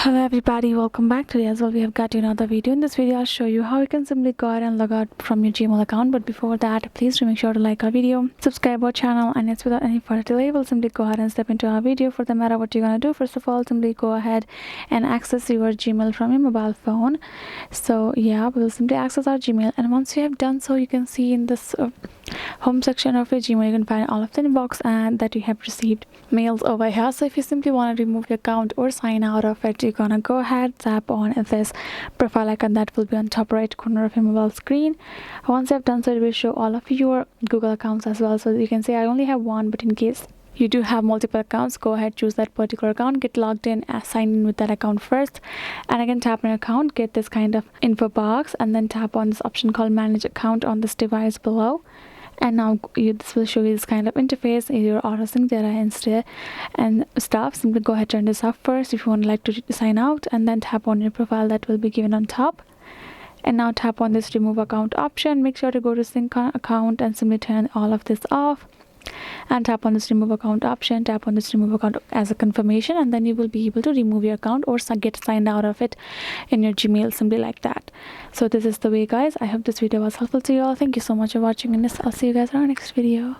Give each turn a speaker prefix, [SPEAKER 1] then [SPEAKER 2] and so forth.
[SPEAKER 1] Hello everybody, welcome back. Today as well we have got another video. In this video I'll show you how you can simply go ahead and log out from your Gmail account. But before that, please do make sure to like our video, subscribe our channel, and it's without any further delay we'll simply go ahead and step into our video. For the matter what you're gonna do, first of all, simply go ahead and access your Gmail from your mobile phone. So yeah, we'll simply access our Gmail, and once you have done so, you can see in this home section of your Gmail you can find all of the inbox and that you have received mails over here. So if you simply want to remove your account or sign out of it, you're gonna go ahead, tap on this profile icon that will be on top right corner of your mobile screen. Once you have done so, it will show all of your Google accounts as well. So you can say I only have one, but in case you do have multiple accounts, go ahead, choose that particular account, get logged in, sign in with that account first, and again tap on your account, get this kind of info box, and then tap on this option called manage account on this device below. And now this will show you this kind of interface, your auto sync data and stuff. Simply go ahead, turn this off first if you want to sign out, and then tap on your profile that will be given on top. And now tap on this remove account option. Make sure to go to sync account and simply turn all of this off, and tap on this remove account option. Tap on this remove account as a confirmation, and then you will be able to remove your account or get signed out of it in your Gmail, simply like that. So this is the way, guys. I hope this video was helpful to you all. Thank you so much for watching, and I'll see you guys in our next video.